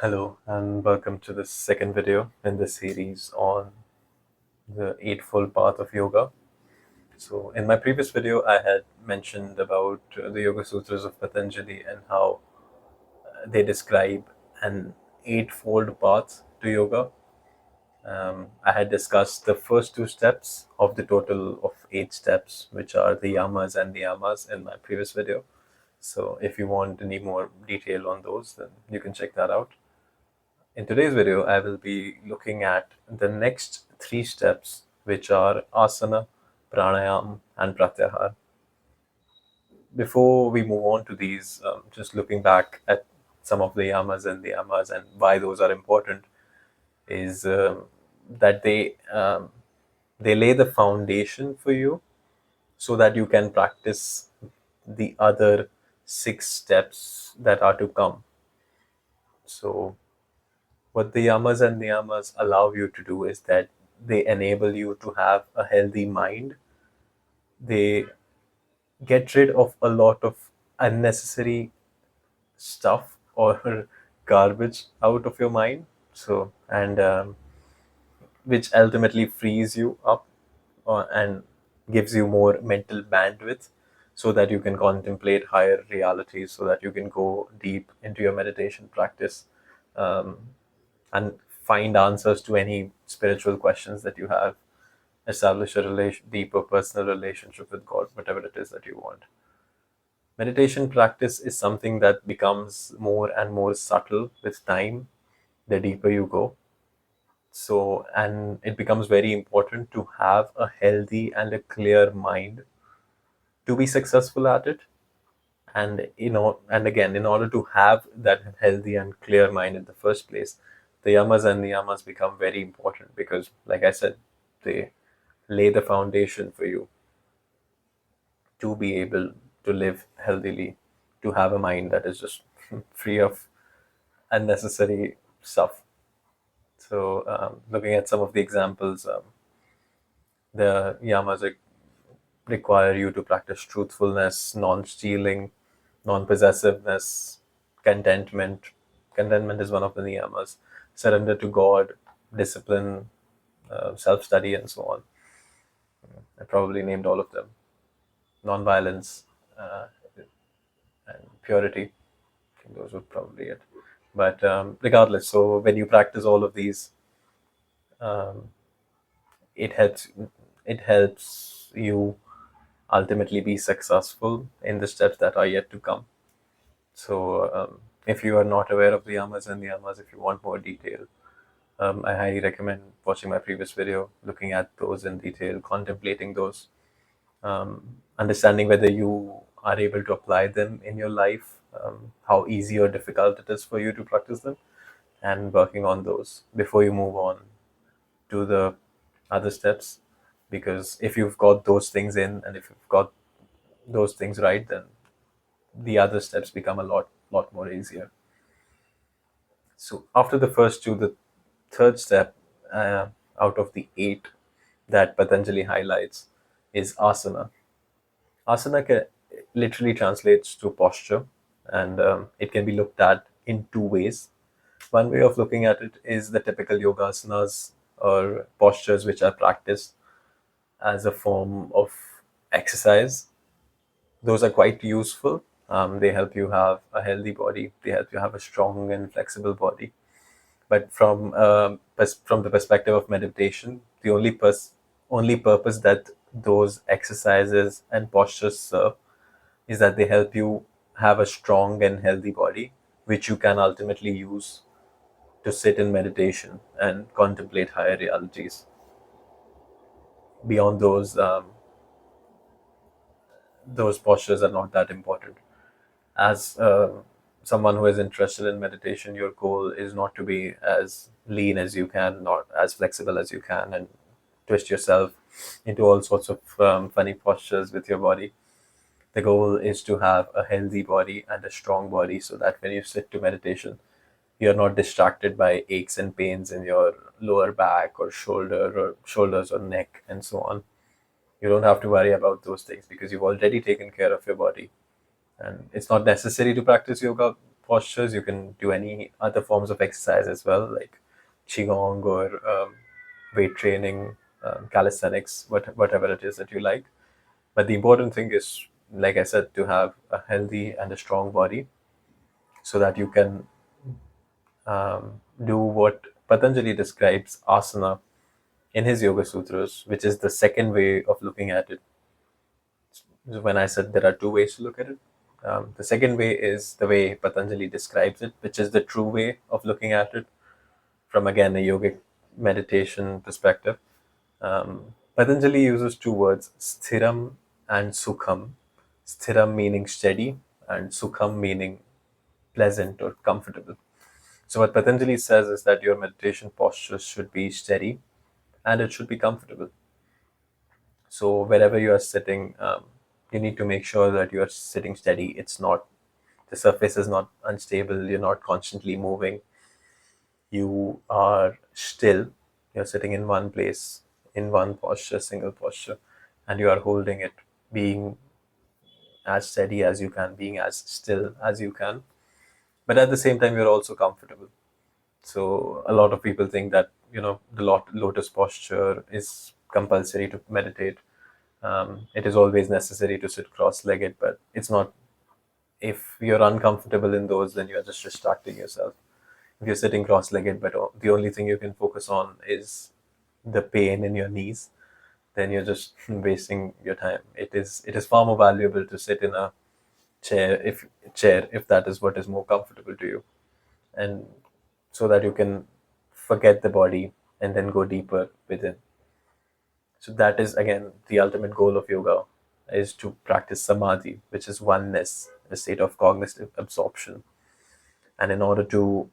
Hello and welcome to the second video in the series on the Eightfold Path of Yoga. So, in my previous video, I had mentioned about the Yoga Sutras of Patanjali and how they describe an eightfold path to yoga. I had discussed the first two steps of the total of 8 steps, which are the yamas and niyamas, in my previous video. So, if you want any more detail on those, then you can check that out. In today's video, I will be looking at the next 3 steps, which are Asana, Pranayama, and Pratyahara. Before we move on to these, just looking back at some of the yamas and the yamas and why those are important, is that they lay the foundation for you so that you can practice the other 6 steps that are to come. So what the yamas and niyamas allow you to do is that they enable you to have a healthy mind. They get rid of a lot of unnecessary stuff or garbage out of your mind. So, and which ultimately frees you up and gives you more mental bandwidth so that you can contemplate higher realities, so that you can go deep into your meditation practice um, and find answers to any spiritual questions that you have, establish a deeper personal relationship with God, whatever it is that you want. Meditation practice is something that becomes more and more subtle with time, the deeper you go. So, and it becomes very important to have a healthy and a clear mind to be successful at it. And and again, in order to have that healthy and clear mind in the first place, the yamas and niyamas become very important because, like I said, they lay the foundation for you to be able to live healthily, to have a mind that is just free of unnecessary stuff. So, looking at some of the examples, the yamas require you to practice truthfulness, non-stealing, non-possessiveness, contentment. Contentment is one of the niyamas. Surrender to God, discipline, self-study, and so on. I probably named all of them. Non-violence uh, and purity. I think those were probably it. But regardless, so when you practice all of these, um, it helps. It helps you ultimately be successful in the steps that are yet to come. So, if you are not aware of the yamas and niyamas, if you want more detail, I highly recommend watching my previous video, looking at those in detail, contemplating those, understanding whether you are able to apply them in your life, how easy or difficult it is for you to practice them, and working on those before you move on to the other steps. Because if you've got those things in and if you've got those things right, then the other steps become a lot more easier. So after the first two, the third step out of the 8 that Patanjali highlights is asana. Asana literally translates to posture, and it can be looked at in 2 ways. One way of looking at it is the typical yoga asanas or postures which are practiced as a form of exercise. Those are quite useful. They help you have a healthy body. They help you have a strong and flexible body. But from the perspective of meditation, the only purpose that those exercises and postures serve is that they help you have a strong and healthy body, which you can ultimately use to sit in meditation and contemplate higher realities. Beyond those postures are not that important. As someone who is interested in meditation, your goal is not to be as lean as you can, not as flexible as you can, and twist yourself into all sorts of funny postures with your body. The goal is to have a healthy body and a strong body so that when you sit to meditation, you're not distracted by aches and pains in your lower back or shoulders or neck and so on. You don't have to worry about those things because you've already taken care of your body, and it's not necessary to practice yoga postures. You can do any other forms of exercise as well, like qigong or weight training, calisthenics, whatever it is that you like. But the important thing is, like I said, to have a healthy and a strong body so that you can do what Patanjali describes asana in his Yoga Sutras, which is the second way of looking at it. When I said there are two ways to look at it, the second way is the way Patanjali describes it, which is the true way of looking at it from, again, a yogic meditation perspective. Patanjali uses two words, sthiram and sukham. Sthiram meaning steady, and sukham meaning pleasant or comfortable. So, what Patanjali says is that your meditation posture should be steady and it should be comfortable. So, wherever you are sitting, you need to make sure that you are sitting steady. It's not, the surface is not unstable, you're not constantly moving, you are still, you're sitting in one place, in one posture, single posture, and you are holding it, being as steady as you can, being as still as you can. But at the same time, you're also comfortable. So a lot of people think that, the lotus posture is compulsory to meditate. It is always necessary to sit cross-legged, but it's not. If you're uncomfortable in those, then you're just distracting yourself. If you're sitting cross-legged, but the only thing you can focus on is the pain in your knees, then you're just wasting your time. It is far more valuable to sit in a chair if that is what is more comfortable to you, and so that you can forget the body and then go deeper within. So that is, again, the ultimate goal of yoga, is to practice samadhi, which is oneness, a state of cognitive absorption. And in order to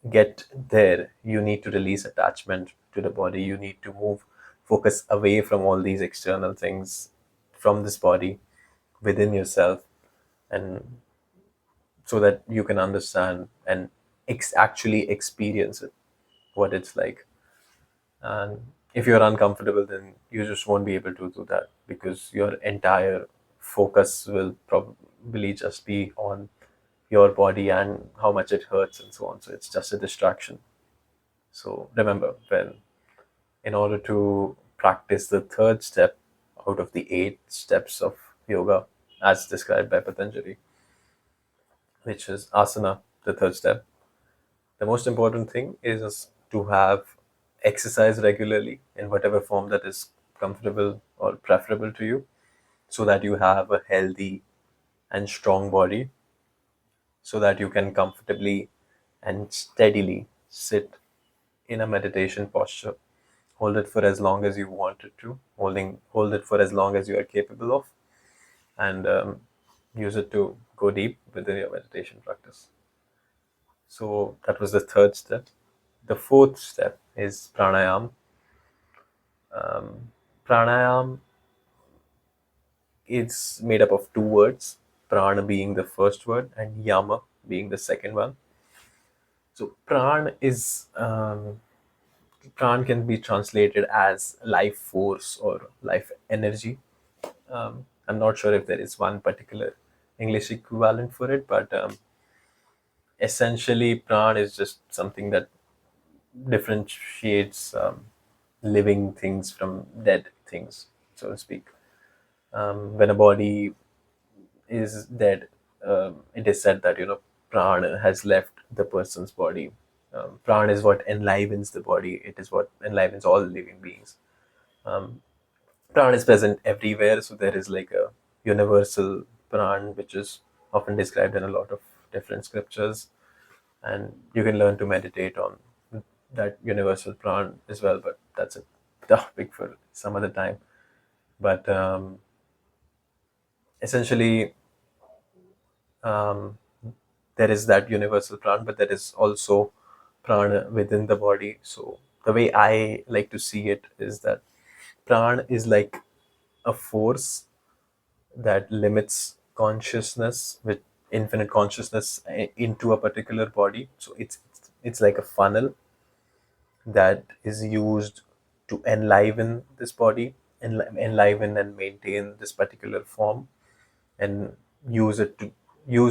get there, you need to release attachment to the body. You need to move focus away from all these external things, from this body, within yourself, and so that you can understand and actually experience it, what it's like. And if you're uncomfortable, then you just won't be able to do that, because your entire focus will probably just be on your body and how much it hurts and so on. So it's just a distraction. So remember, when in order to practice the third step out of the 8 steps of yoga, as described by Patanjali, which is asana, the third step, the most important thing is to have exercise regularly in whatever form that is comfortable or preferable to you, so that you have a healthy and strong body, so that you can comfortably and steadily sit in a meditation posture. Hold it for as long as you want it to, hold it for as long as you are capable of, and use it to go deep within your meditation practice. So that was the third step. The fourth step is pranayam. Pranayam is made up of two words, prana being the first word and yama being the second one. So pran can be translated as life force or life energy. I'm not sure if there is one particular English equivalent for it, but essentially, pran is just something that differentiates living things from dead things, so to speak. When a body is dead, it is said that, prana has left the person's body. Prana is what enlivens the body. It is what enlivens all living beings. Pran is present everywhere, so there is like a universal pran, which is often described in a lot of different scriptures, and you can learn to meditate on that universal pran as well. But that's a topic for some other time. But essentially, um, there is that universal pran, but there is also prana within the body. So the way I like to see it is that pran is like a force that limits consciousness with infinite consciousness into a particular body. So it's like a funnel that is used to enliven this body, enliven and maintain this particular form, and use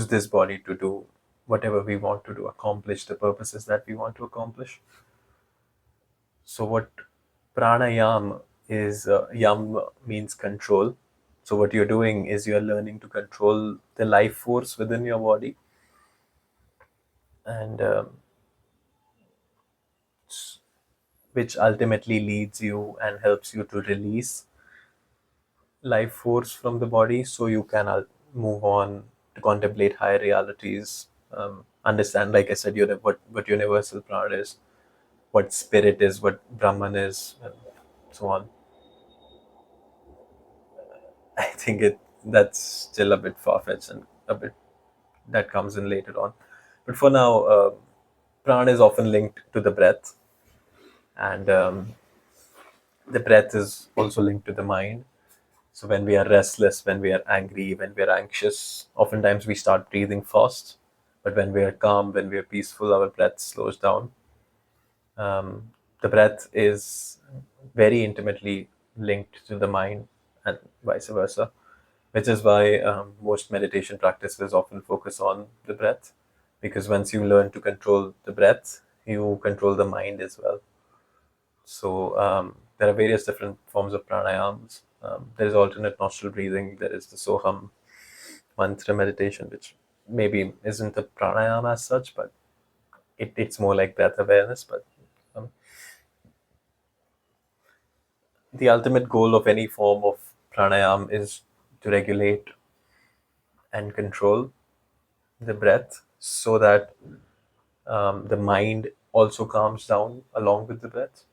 this body to do whatever we want to do, accomplish the purposes that we want to accomplish. So what pranayam is, yam means control. So what you're doing is you're learning to control the life force within your body, and which ultimately leads you and helps you to release life force from the body, so you can move on to contemplate higher realities, understand, like I said, what universal prana is, what spirit is, what Brahman is, and so on. I think that's still a bit far fetched and a bit that comes in later on. But for now, prana is often linked to the breath, and the breath is also linked to the mind. So when we are restless, when we are angry, when we are anxious, oftentimes we start breathing fast. But when we are calm, when we are peaceful, our breath slows down. The breath is very intimately linked to the mind and vice versa, which is why most meditation practices often focus on the breath, because once you learn to control the breath, you control the mind as well. So there are various different forms of pranayams. There is alternate nostril breathing. There is the Soham mantra meditation, which maybe isn't a pranayama as such, but it's more like breath awareness. But um, the ultimate goal of any form of pranayam is to regulate and control the breath, so that the mind also calms down along with the breath.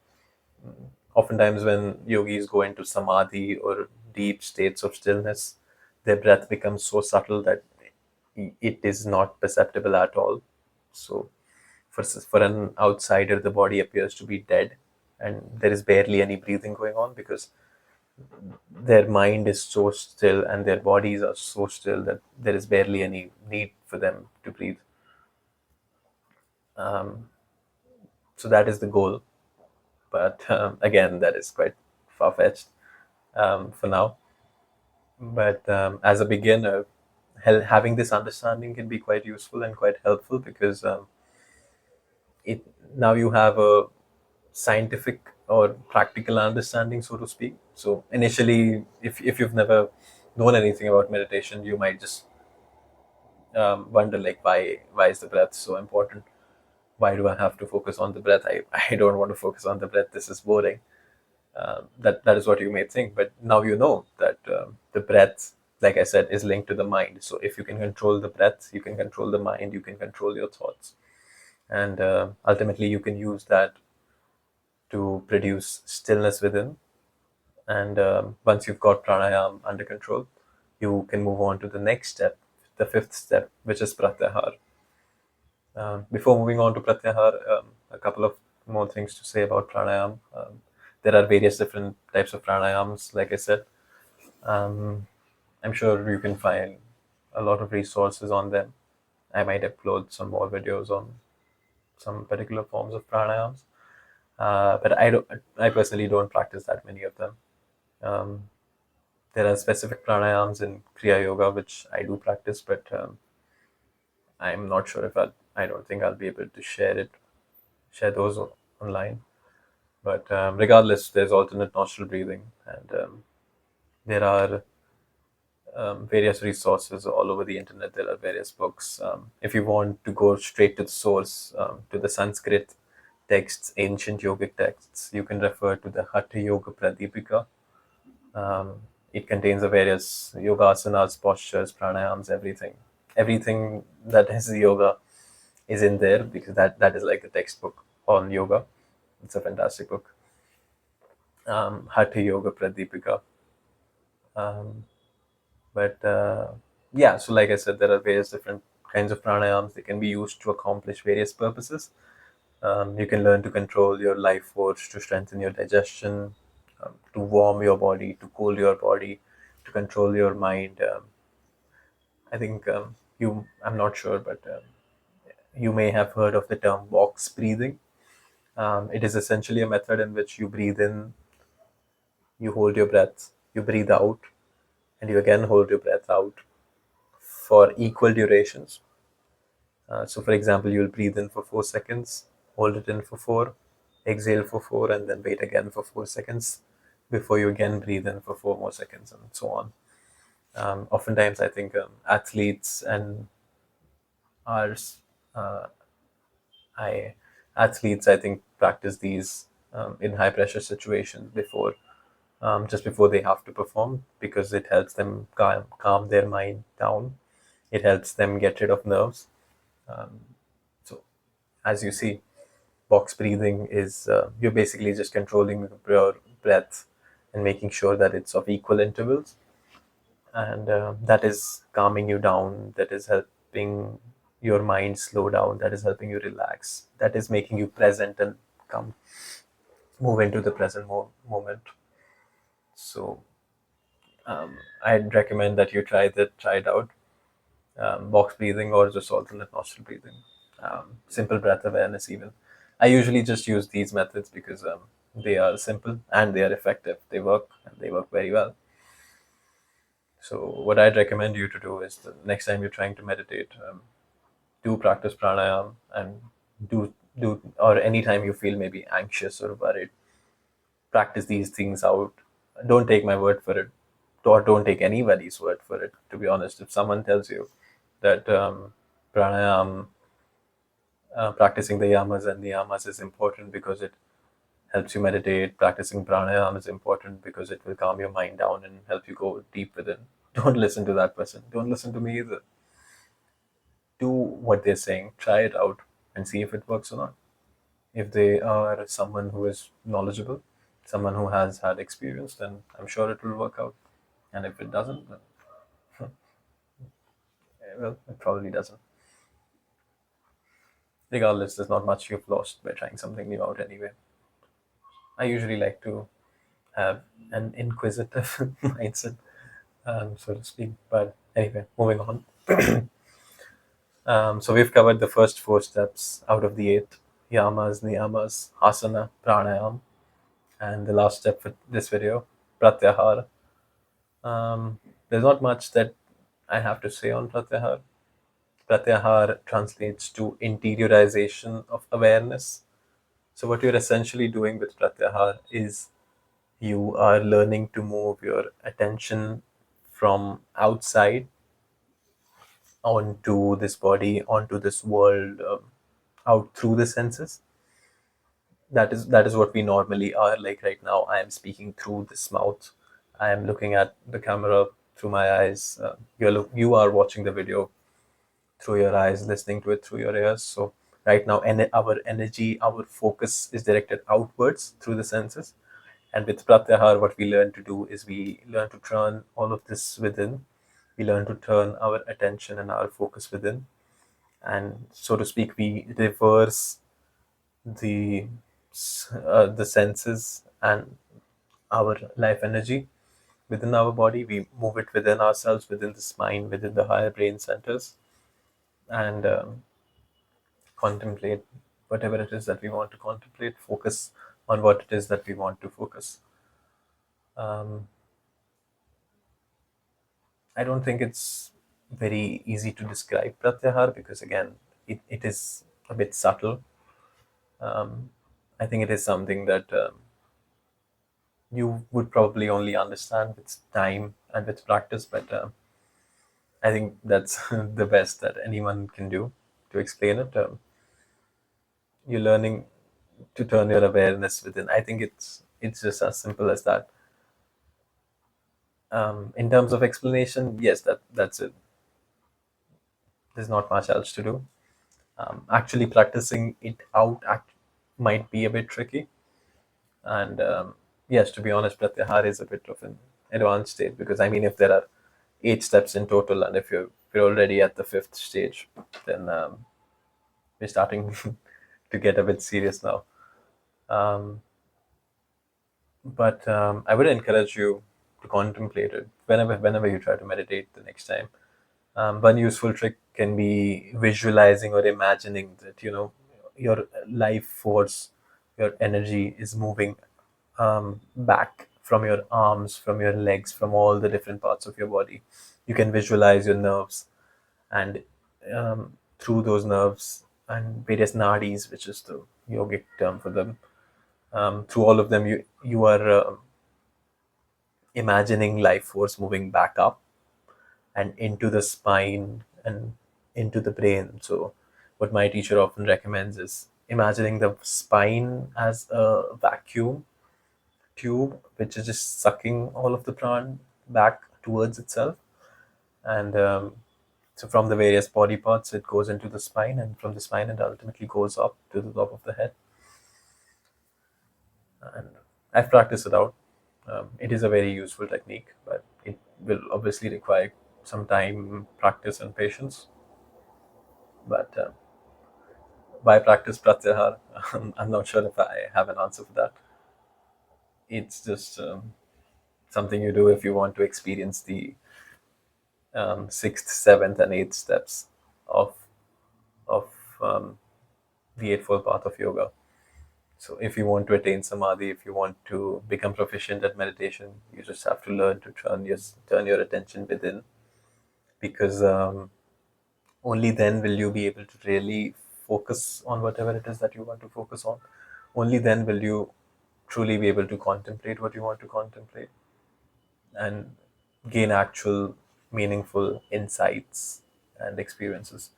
Oftentimes, when yogis go into samadhi or deep states of stillness, their breath becomes so subtle that it is not perceptible at all. So, for an outsider, the body appears to be dead, and there is barely any breathing going on, because their mind is so still and their bodies are so still that there is barely any need for them to breathe. Um, so that is the goal, but again, that is quite far fetched for now. But as a beginner, having this understanding can be quite useful and quite helpful, because it now you have a scientific or practical understanding, so to speak. So initially, if you've never known anything about meditation, you might just wonder, like, why is the breath so important? Why do I have to focus on the breath? I don't want to focus on the breath. This is boring. That is what you may think, but now you know that the breath, like I said, is linked to the mind. So if you can control the breath, you can control the mind, you can control your thoughts, and ultimately you can use that to produce stillness within. And once you've got pranayam under control, you can move on to the next step, the fifth step, which is pratyahara. Before moving on to Pratyahara, a couple of more things to say about pranayam. There are various different types of pranayams, like I said. Um, I'm sure you can find a lot of resources on them. I might upload some more videos on some particular forms of pranayams, but I personally don't practice that many of them. Um, there are specific pranayams in Kriya Yoga which I do practice, but I'm not sure if I don't think I'll be able to share those online. But regardless, there's alternate nostril breathing, and there are various resources all over the internet. There are various books. If you want to go straight to the source, to the Sanskrit texts, ancient yogic texts, you can refer to the Hatha Yoga Pradipika. It contains the various yoga asanas, postures, pranayams, everything. Everything that is yoga is in there, because that is like the textbook on yoga. It's a fantastic book. Hatha Yoga Pradipika. Um, but yeah, so like I said, there are various different kinds of pranayams. They can be used to accomplish various purposes. You can learn to control your life force, to strengthen your digestion, to warm your body, to cool your body, to control your mind. I think I'm not sure, but you may have heard of the term box breathing. It is essentially a method in which you breathe in, you hold your breath, you breathe out, and you again hold your breath out for equal durations. So, for example, you'll breathe in for 4 seconds, hold it in for four, exhale for four, and then wait again for 4 seconds before you again breathe in for 4 more seconds, and so on. Oftentimes, I think athletes and ours, uh, I athletes, I think, practice these in high pressure situations before, just before they have to perform, because it helps them calm their mind down. It helps them get rid of nerves. So, as you see, box breathing is you're basically just controlling your breath and making sure that it's of equal intervals, and that is calming you down, that is helping your mind slow down, that is helping you relax, that is making you present and come move into the present moment. So I'd recommend that you try it out, box breathing or just alternate nostril breathing, simple breath awareness even. I usually just use these methods because they are simple and they are effective. They work, and they work very well. So what I'd recommend you to do is the next time you're trying to meditate, do practice pranayama, and do or anytime you feel maybe anxious or worried, practice these things out. Don't take my word for it, or don't take anybody's word for it. To be honest, if someone tells you that pranayama, practicing the yamas and niyamas is important because it helps you meditate, practicing pranayama is important because it will calm your mind down and help you go deep within, don't listen to that person. Don't listen to me either. Do what they're saying, try it out, and see if it works or not. If they are someone who is knowledgeable, someone who has had experience, then I'm sure it will work out. And if it doesn't, then, well, it probably doesn't. Regardless, there's not much you've lost by trying something new out anyway. I usually like to have an inquisitive mindset, so to speak. But anyway, moving on. So we've covered the first four steps out of the eight: yamas, niyamas, asana, pranayama, and the last step for this video, pratyahara. There's not much that I have to say on pratyahara. Pratyahara translates to interiorization of awareness. So what you're essentially doing with pratyahara is you are learning to move your attention from outside onto this body, onto this world, out through the senses. That is what we normally are. Like right now, I am speaking through this mouth. I am looking at the camera through my eyes. You are watching the video through your eyes, listening to it through your ears. So right now, our energy, our focus is directed outwards through the senses. And with Pratyahar, what we learn to do is we learn to turn all of this within. We learn to turn our attention and our focus within. And so to speak, we reverse the the senses and our life energy within our body. We move it within ourselves, within this mind, within the higher brain centers, and contemplate whatever it is that we want to contemplate, focus on what it is that we want to focus. Um, I don't think it's very easy to describe Pratyahar because, again, it is a bit subtle. Um, I think it is something that you would probably only understand with time and with practice, but I think that's the best that anyone can do to explain it. You're learning to turn your awareness within. I think it's just as simple as that. In terms of explanation, yes, that's it. There's not much else to do. Actually, practicing it out might be a bit tricky. And yes, to be honest, Pratyahar is a bit of an advanced state because, I mean, if there are 8 steps in total, and if you're already at the fifth stage, then we're starting to get a bit serious now. Um, but I would encourage you to contemplate it whenever you try to meditate the next time. One useful trick can be visualizing or imagining that your life force, your energy is moving back from your arms, from your legs, from all the different parts of your body. You can visualize your nerves, and through those nerves and various nadis, which is the yogic term for them. Through all of them, you are imagining life force moving back up and into the spine and into the brain. So, what my teacher often recommends is imagining the spine as a vacuum tube, which is just sucking all of the prana back towards itself. And so, from the various body parts, it goes into the spine, and from the spine, it ultimately goes up to the top of the head. And I've practiced it out. It is a very useful technique, but it will obviously require some time, practice, and patience. But why practice Pratyahara? I'm not sure if I have an answer for that. It's just something you do if you want to experience the sixth, seventh, and eighth steps of of um, the Eightfold Path of Yoga. So, if you want to attain samadhi, if you want to become proficient at meditation, you just have to learn to turn your attention within, because only then will you be able to really focus on whatever it is that you want to focus on. Only then will you truly be able to contemplate what you want to contemplate and gain actual meaningful insights and experiences.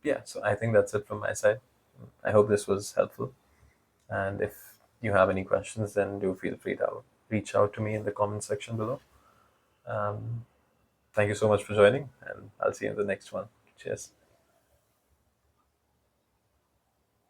Yeah, so I think that's it from my side. I hope this was helpful. And if you have any questions, then do feel free to reach out to me in the comment section below. Thank you so much for joining, and I'll see you in the next one. Cheers.